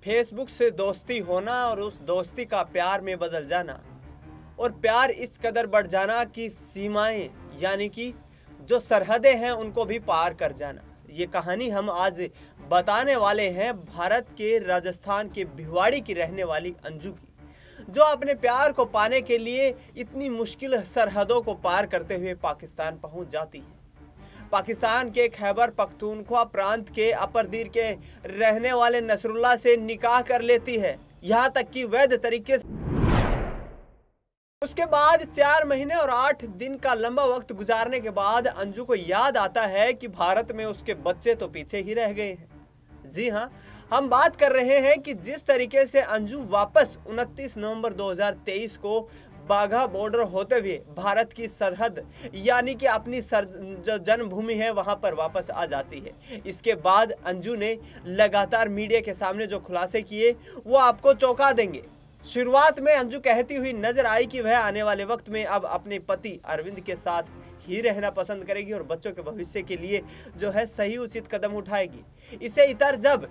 Facebook से दोस्ती होना और उस दोस्ती का प्यार में बदल जाना, और प्यार इस कदर बढ़ जाना कि सीमाएं यानी कि जो सरहदें हैं उनको भी पार कर जाना। ये कहानी हम आज बताने वाले हैं भारत के राजस्थान के भिवाड़ी की रहने वाली अंजू की, जो अपने प्यार को पाने के लिए इतनी मुश्किल सरहदों को पार करते हुए पाकिस्तान पहुंच जाती है। पाकिस्तान के खैबर पख्तूनख्वा प्रांत के अपरदीर के रहने वाले नसरुल्लाह से निकाह कर लेती है, यहाँ तक कि वैध तरीके से। उसके बाद 4 महीने और 8 दिन का लंबा वक्त गुजारने के बाद अंजू को याद आता है कि भारत में उसके बच्चे तो पीछे ही रह गए हैं। जी हाँ, हम बात कर रहे हैं कि जिस तरीके से अंजू वापस 29 नवंबर 2023 को बाघा बॉर्डर होते हुए भारत की सरहद यानी कि अपनी जो जन्मभूमि है वहां पर वापस आ जाती है। इसके बाद अंजू ने लगातार मीडिया के सामने जो खुलासे किए वो आपको चौंका देंगे। शुरुआत में अंजू कहती हुई नजर आई कि वह आने वाले वक्त में अब अपने पति अरविंद के साथ ही रहना पसंद करेगी और बच्चों के भविष्य के लिए जो है सही उचित कदम उठाएगी। इसे इतर जब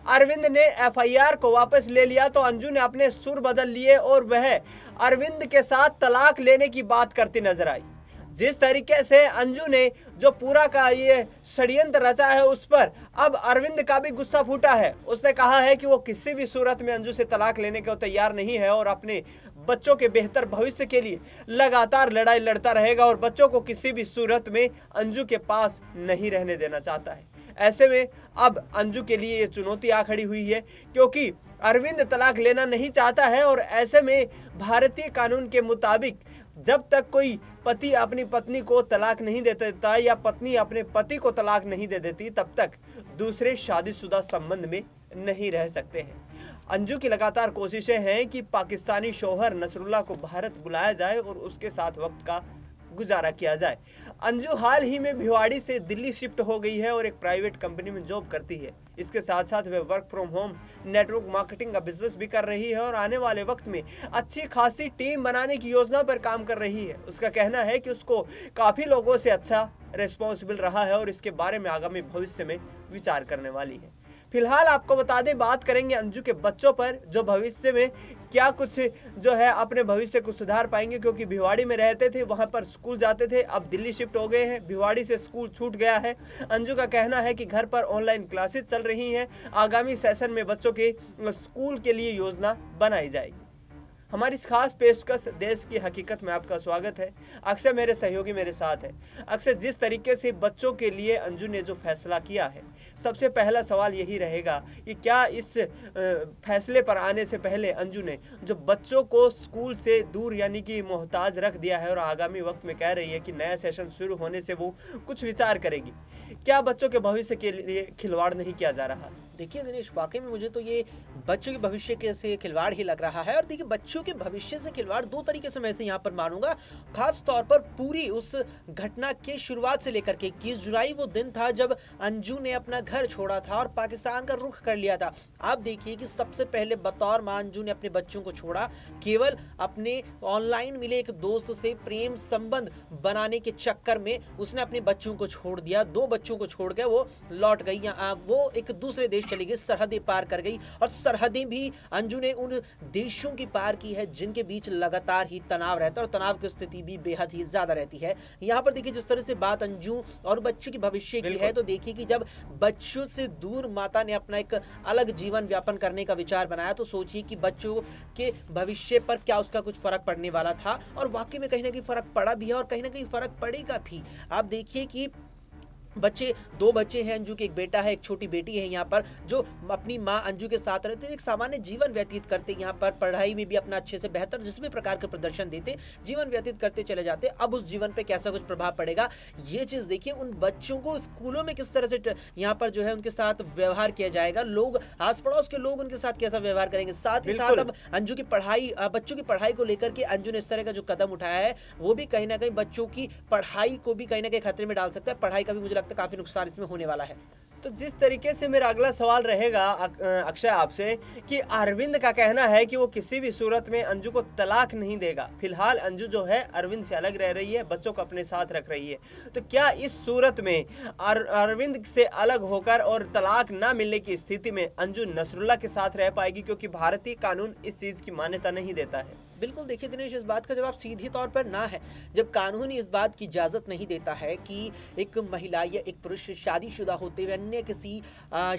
अरविंद ने एफआईआर को वापस ले लिया तो अंजू ने अपने सुर बदल लिए और वह अरविंद के साथ तलाक लेने की बात करती नजर आई। जिस तरीके से अंजू ने जो पूरा का ये षड्यंत्र रचा है उस पर अब अरविंद का भी गुस्सा फूटा है। उसने कहा है कि वो किसी भी सूरत में अंजू से तलाक लेने को तैयार नहीं है और अपने बच्चों के बेहतर भविष्य के लिए लगातार लड़ाई लड़ता रहेगा और बच्चों को किसी भी सूरत में अंजू के पास नहीं रहने देना चाहता है। ऐसे में अब अंजू के लिए ये चुनौती आ खड़ी हुई है क्योंकि अरविंद तलाक लेना नहीं चाहता है और ऐसे में भारतीय कानून के मुताबिक जब तक कोई पति अपनी पत्नी को तलाक नहीं दे देता या पत्नी अपने पति को तलाक नहीं दे देती तब तक दूसरे शादीशुदा संबंध में नहीं रह सकते हैं। अंजू की लगातार कोशिशें हैं कि पाकिस्तानी शौहर नसरुल्लाह को भारत बुलाया जाए और उसके साथ वक्त का गुजारा किया जाए। अंजू हाल ही में भिवाड़ी से दिल्ली शिफ्ट हो गई है और एक प्राइवेट कंपनी में जॉब करती है। इसके साथ साथ वह work from home network marketing का बिजनेस भी कर रही है और आने वाले वक्त में अच्छी खासी टीम बनाने की योजना पर काम कर रही है। उसका कहना है कि उसको काफ़ी लोगों से अच्छा रिस्पॉन्सिबल रहा है और इसके बारे में आगामी भविष्य में विचार करने वाली है। फिलहाल आपको बता दें, बात करेंगे अंजू के बच्चों पर जो भविष्य में क्या कुछ जो है अपने भविष्य को सुधार पाएंगे, क्योंकि भिवाड़ी में रहते थे, वहां पर स्कूल जाते थे, अब दिल्ली शिफ्ट हो गए हैं, भिवाड़ी से स्कूल छूट गया है। अंजू का कहना है कि घर पर ऑनलाइन क्लासेस चल रही हैं, आगामी सेशन में बच्चों के स्कूल के लिए योजना बनाई जाएगी। हमारी इस खास पेशकश देश की हकीकत में आपका स्वागत है। अक्सर मेरे सहयोगी मेरे साथ है। अक्सर जिस तरीके से बच्चों के लिए अंजू ने जो फैसला किया है, सबसे पहला सवाल यही रहेगा कि क्या इस फैसले पर आने से पहले अंजू ने जो बच्चों को स्कूल से दूर यानी कि मोहताज रख दिया है और आगामी वक्त में कह रही है कि नया सेशन शुरू होने से वो कुछ विचार करेगी, क्या बच्चों के भविष्य के लिए खिलवाड़ नहीं किया जा रहा? देखिए दिनेश, वाकई में मुझे तो ये बच्चों के भविष्य के से खिलवाड़ ही लग रहा है। और देखिए, बच्चों के भविष्य से खिलवाड़ दो तरीके से मैं इसे यहाँ पर मानूंगा। खास तौर पर पूरी उस घटना के शुरुआत से लेकर के 21 जुलाई वो दिन था जब अंजू ने अपना घर छोड़ा था और पाकिस्तान का रुख कर लिया था। आप देखिए कि सबसे पहले बतौर मां अंजू ने अपने बच्चों को छोड़ा, केवल अपने ऑनलाइन मिले एक दोस्त से प्रेम संबंध बनाने के चक्कर में उसने अपने बच्चों को छोड़ दिया। 2 बच्चों को छोड़ के वो लौट गई, वो एक दूसरे देश चली गई, सरहदें पार कर गई। और सरहदें भी अंजू ने उन देशों की पार की है जिनके बीच लगातार ही तनाव रहता है और तनाव की स्थिति भी बेहद ही ज्यादा रहती है। यहाँ पर देखिए, जिस तरह से बात अंजू और बच्चों की भविष्य की है, तो देखिए कि जब बच्चों से दूर माता ने अपना एक अलग जीवन व्यापन करने का विचार बनाया, तो सोचिए कि बच्चों के भविष्य पर क्या उसका कुछ फर्क पड़ने वाला था। और वाकई में कहीं ना कहीं फर्क पड़ा भी है और कहीं ना कहीं फर्क पड़ेगा भी। आप देखिए कि 2 बच्चे हैं अंजू के, एक बेटा है, एक छोटी बेटी है यहाँ पर, जो अपनी माँ अंजू के साथ रहते, एक सामान्य जीवन व्यतीत करते, यहाँ पर पढ़ाई में भी अपना अच्छे से बेहतर जिस भी प्रकार के प्रदर्शन देते, जीवन व्यतीत करते चले जाते। अब उस जीवन पे कैसा कुछ प्रभाव पड़ेगा, ये चीज़ देखिए। उन बच्चों को स्कूलों में किस तरह से यहाँ पर जो है उनके साथ व्यवहार किया जाएगा, लोग आस पड़ोस के लोग उनके साथ कैसा व्यवहार करेंगे। साथ ही साथ अब अंजू की पढ़ाई, बच्चों की पढ़ाई को लेकर के अंजू ने इस तरह का जो कदम उठाया है, वो भी कहीं ना कहीं बच्चों की पढ़ाई को भी कहीं ना कहीं खतरे में डाल सकता है। पढ़ाई का भी मुझे लगता है काफी नुकसान इसमें होने वाला है। तो जिस तरीके से मेरा अगला सवाल रहेगा अक्षय आपसे कि अरविंद का कहना है कि वो किसी भी सूरत में अंजू को तलाक नहीं देगा। फिलहाल अंजू जो है अरविंद से अलग रह रही है, बच्चों को अपने साथ रख रही है। तो क्या इस सूरत में अरविंद से अलग होकर और तलाक ना मिलने की स्थिति में अंजू नसरुल्लाह के साथ रह पाएगी, क्योंकि भारतीय कानून इस चीज़ की मान्यता नहीं देता है? बिल्कुल, देखिए दिनेश, इस बात का जवाब सीधी तौर पर ना है। जब कानून इस बात की इजाज़त नहीं देता है कि एक महिला या एक पुरुष शादीशुदा होते हुए अन्य किसी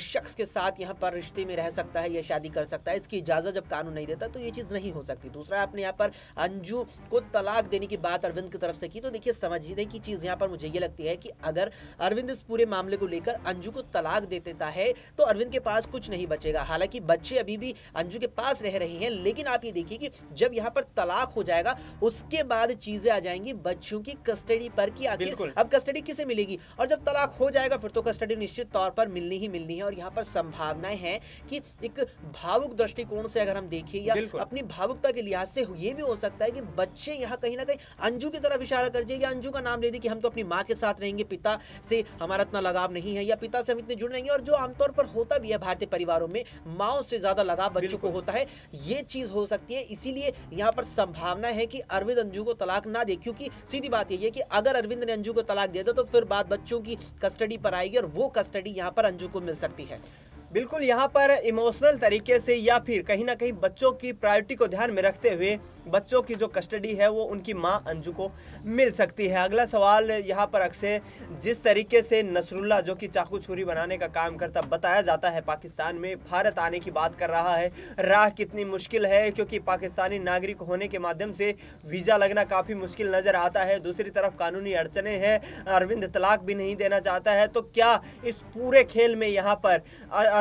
शख्स के साथ यहाँ पर रिश्ते में रह सकता है या शादी कर सकता है, इसकी इजाज़त जब कानून नहीं देता तो ये चीज़ नहीं हो सकती। दूसरा, आपने यहाँ पर अंजू को तलाक देने की बात अरविंद की तरफ से की, तो देखिए समझने की चीज़ यहाँ पर मुझे ये लगती है कि अगर अरविंद इस पूरे मामले को लेकर अंजू को तलाक दे देता है तो अरविंद के पास कुछ नहीं बचेगा। हालांकि बच्चे अभी भी अंजू के पास रह रही हैं, लेकिन आप ये देखिए कि जब यहाँ पर तलाक हो जाएगा उसके बाद चीजें आ जाएंगी बच्चों की कस्टडी पर कि आखिर अब कस्टडी किसे मिलेगी। और जब तलाक हो जाएगा फिर तो कस्टडी निश्चित तौर पर मिलनी ही मिलनी है। और यहाँ पर संभावनाएं हैं कि एक भावुक दृष्टिकोण से अगर हम देखें या अपनी भावुकता के लिहाज से ये भी हो सकता है कि बच्चे यहाँ कहीं ना कहीं अंजू की तरफ इशारा कर जाए या अंजू का नाम ले दे कि हम तो अपनी माँ के साथ रहेंगे, पिता से हमारा इतना लगाव नहीं है या पिता से हम इतने जुड़ रहेंगे। और जो आमतौर पर होता भी है भारतीय परिवारों में, माँओं से ज्यादा लगाव बच्चों को होता है, ये चीज हो सकती है। इसीलिए यहाँ पर संभावना है कि अरविंद अंजू को तलाक ना दे, क्योंकि सीधी बात यही है कि अगर अरविंद ने अंजू को तलाक दिया था तो फिर बात बच्चों की कस्टडी पर आएगी और वो कस्टडी यहाँ पर अंजू को मिल सकती है। बिल्कुल, यहाँ पर इमोशनल तरीके से या फिर कहीं ना कहीं बच्चों की प्रायोरिटी को ध्यान में रखते हुए बच्चों की जो कस्टडी है वो उनकी मां अंजू को मिल सकती है। अगला सवाल यहाँ पर अक्सर जिस तरीके से नसरुल्लाह जो कि चाकू छुरी बनाने का काम करता बताया जाता है पाकिस्तान में, भारत आने की बात कर रहा है। राह कितनी मुश्किल है, क्योंकि पाकिस्तानी नागरिक होने के माध्यम से वीज़ा लगना काफ़ी मुश्किल नज़र आता है। दूसरी तरफ कानूनी अड़चने हैं, अरविंद तलाक भी नहीं देना चाहता है। तो क्या इस पूरे खेल में यहाँ पर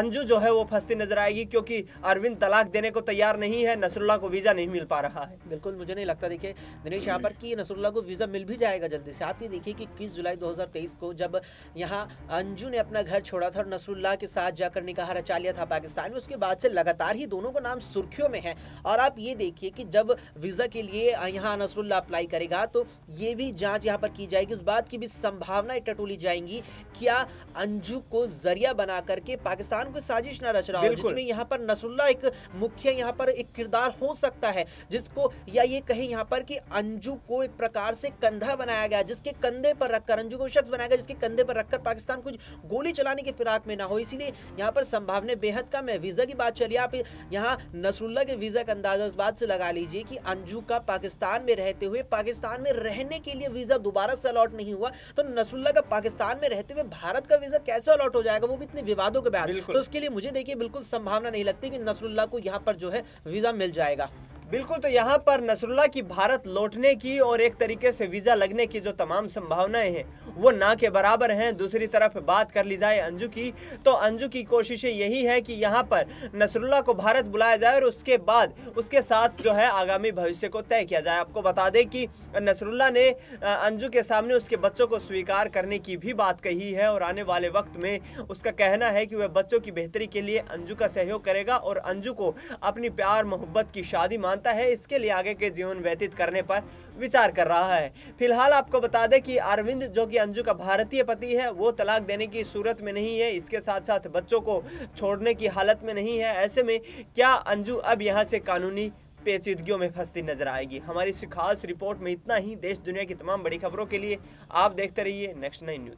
अंजू जो है वो फंसती नजर आएगी, क्योंकि अरविंद तलाक देने को तैयार नहीं है, नसरुल्लाह को वीज़ा नहीं मिल पा रहा है? बिल्कुल, मुझे नहीं लगता देखिए दिनेश यहाँ पर कि नसरुल्लाह को वीज़ा मिल भी जाएगा जल्दी से। आप ये देखिए कि 21 जुलाई 2023 को जब यहाँ अंजू ने अपना घर छोड़ा था और नसरुल्लाह के साथ जाकर निकाह रचा लिया था पाकिस्तान में, उसके बाद से लगातार ही दोनों का नाम सुर्खियों में है। और आप ये देखिए कि जब वीज़ा के लिए यहाँ नसरुल्लाह अप्लाई करेगा तो ये भी जाँच यहाँ पर की जाएगी, इस बात की भी संभावनाएं टटोली जाएंगी क्या अंजू को जरिया बना करके पाकिस्तान को साजिश न रच रहा हो, जिसमें यहाँ पर नसरुल्लाह एक मुख्य यहाँ पर एक किरदार हो सकता है, जिसको या ये कहे यहाँ पर कि अंजू को एक प्रकार से कंधा बनाया गया, जिसके कंधे पर रखकर अंजू को शख्स बनाया गया जिसके कंधे पर रखकर पाकिस्तान कुछ गोली चलाने के फिराक में ना हो। इसीलिए यहाँ पर संभावना बेहद कम है। वीजा की बात चलिए, आप यहाँ नसरुल्लाह के वीजा का अंदाजा इस बात से लगा लीजिए कि अंजू का पाकिस्तान में रहते हुए पाकिस्तान में रहने के लिए वीजा दोबारा से अलॉट नहीं हुआ, तो नसरुल्लाह का पाकिस्तान में रहते हुए भारत का वीजा कैसे अलॉट हो जाएगा, वो भी इतने विवादों के बाद। तो उसके लिए मुझे देखिए बिल्कुल संभावना नहीं लगती कि नसरुल्लाह को यहाँ पर जो है वीजा मिल जाएगा। बिल्कुल, तो यहाँ पर नसरुल्लाह की भारत लौटने की और एक तरीके से वीज़ा लगने की जो तमाम संभावनाएं हैं वो ना के बराबर हैं। दूसरी तरफ बात कर ली जाए अंजू की, तो अंजू की कोशिशें यही है कि यहाँ पर नसरुल्लाह को भारत बुलाया जाए और उसके बाद उसके साथ जो है आगामी भविष्य को तय किया जाए। आपको बता दें कि नसरुल्लाह ने अंजू के सामने उसके बच्चों को स्वीकार करने की भी बात कही है और आने वाले वक्त में उसका कहना है कि वह बच्चों की बेहतरी के लिए अंजू का सहयोग करेगा और अंजू को अपनी प्यार मोहब्बत की शादी है, इसके लिए आगे के जीवन व्यतीत करने पर विचार कर रहा है। फिलहाल आपको बता दें कि अरविंद जो कि अंजू का भारतीय पति है वो तलाक देने की सूरत में नहीं है, इसके साथ साथ बच्चों को छोड़ने की हालत में नहीं है। ऐसे में क्या अंजू अब यहां से कानूनी पेचीदगियों में फंसती नजर आएगी? हमारी इस खास रिपोर्ट में इतना ही। देश दुनिया की तमाम बड़ी खबरों के लिए आप देखते रहिए नेक्स्ट 9 न्यूज़।